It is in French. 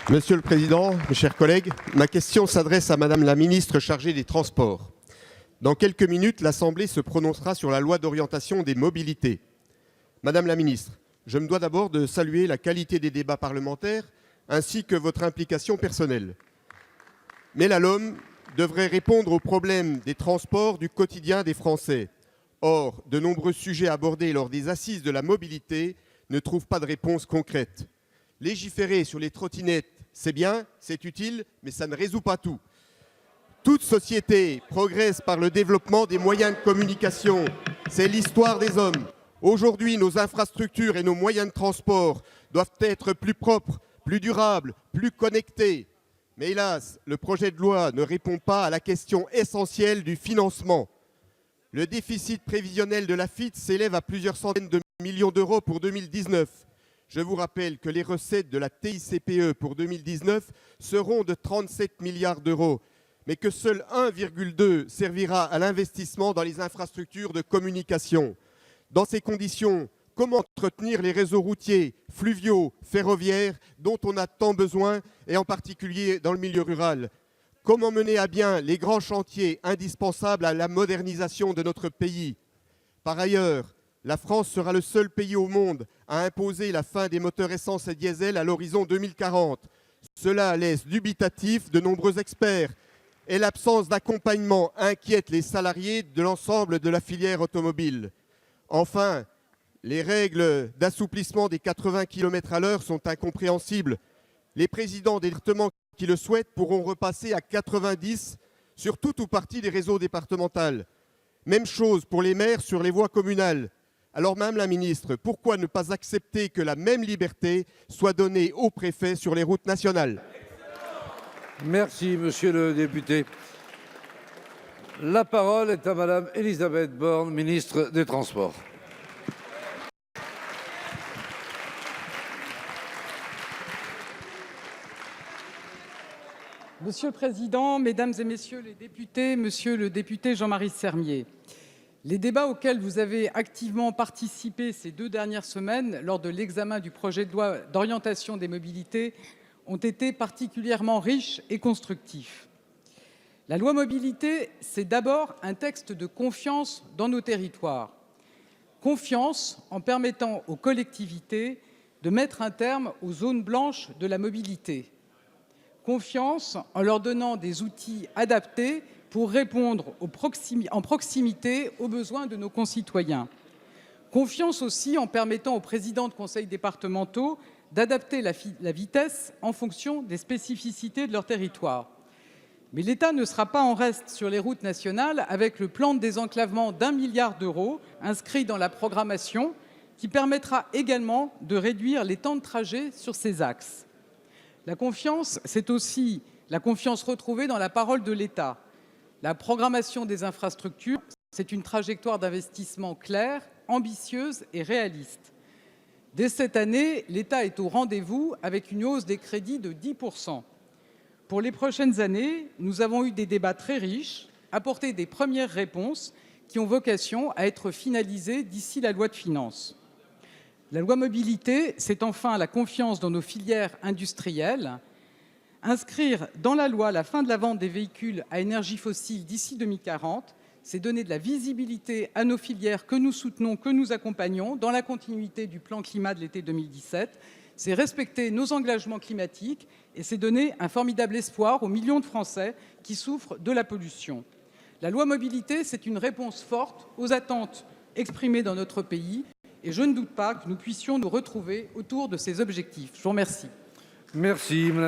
Monsieur le Président, mes chers collègues, ma question s'adresse à Madame la ministre chargée des Transports. Dans quelques minutes, l'Assemblée se prononcera sur la loi d'orientation des mobilités. Madame la ministre, je me dois d'abord de saluer la qualité des débats parlementaires ainsi que votre implication personnelle. Mais la LOM devrait répondre aux problèmes des transports du quotidien des Français. Or, de nombreux sujets abordés lors des assises de la mobilité ne trouvent pas de réponse concrète. Légiférer sur les trottinettes, c'est bien, c'est utile, mais ça ne résout pas tout. Toute société progresse par le développement des moyens de communication. C'est l'histoire des hommes. Aujourd'hui, nos infrastructures et nos moyens de transport doivent être plus propres, plus durables, plus connectés. Mais hélas, le projet de loi ne répond pas à la question essentielle du financement. Le déficit prévisionnel de l'AFITF s'élève à plusieurs centaines de millions d'euros pour 2019. Je vous rappelle que les recettes de la TICPE pour 2019 seront de 37 milliards d'euros, mais que seul 1,2 servira à l'investissement dans les infrastructures de communication. Dans ces conditions, comment entretenir les réseaux routiers, fluviaux, ferroviaires dont on a tant besoin, et en particulier dans le milieu rural? Comment mener à bien les grands chantiers indispensables à la modernisation de notre pays? Par ailleurs, la France sera le seul pays au monde à imposer la fin des moteurs essence et diesel à l'horizon 2040. Cela laisse dubitatifs de nombreux experts et l'absence d'accompagnement inquiète les salariés de l'ensemble de la filière automobile. Enfin, les règles d'assouplissement des 80 km/h sont incompréhensibles. Les présidents des départements qui le souhaitent pourront repasser à 90 sur tout ou partie des réseaux départementaux. Même chose pour les maires sur les voies communales. Alors, Madame la ministre, pourquoi ne pas accepter que la même liberté soit donnée aux préfets sur les routes nationales? Merci, monsieur le député. La parole est à Madame Elisabeth Borne, ministre des Transports. Monsieur le Président, Mesdames et Messieurs les députés, Monsieur le député Jean-Marie Sermier, les débats auxquels vous avez activement participé ces 2 dernières semaines lors de l'examen du projet de loi d'orientation des mobilités ont été particulièrement riches et constructifs. La loi mobilité, c'est d'abord un texte de confiance dans nos territoires. Confiance en permettant aux collectivités de mettre un terme aux zones blanches de la mobilité. Confiance en leur donnant des outils adaptés pour répondre en proximité aux besoins de nos concitoyens. Confiance aussi en permettant aux présidents de conseils départementaux d'adapter la vitesse en fonction des spécificités de leur territoire. Mais l'État ne sera pas en reste sur les routes nationales avec le plan de désenclavement d'1 milliard d'euros inscrit dans la programmation qui permettra également de réduire les temps de trajet sur ces axes. La confiance, c'est aussi la confiance retrouvée dans la parole de l'État. La programmation des infrastructures, c'est une trajectoire d'investissement claire, ambitieuse et réaliste. Dès cette année, l'État est au rendez-vous avec une hausse des crédits de 10%. Pour les prochaines années, nous avons eu des débats très riches, apporté des premières réponses qui ont vocation à être finalisées d'ici la loi de finances. La loi mobilité, c'est enfin la confiance dans nos filières industrielles. Inscrire dans la loi la fin de la vente des véhicules à énergie fossile d'ici 2040, c'est donner de la visibilité à nos filières que nous soutenons, que nous accompagnons, dans la continuité du plan climat de l'été 2017. C'est respecter nos engagements climatiques et c'est donner un formidable espoir aux millions de Français qui souffrent de la pollution. La loi mobilité, c'est une réponse forte aux attentes exprimées dans notre pays et je ne doute pas que nous puissions nous retrouver autour de ces objectifs. Je vous remercie. Merci.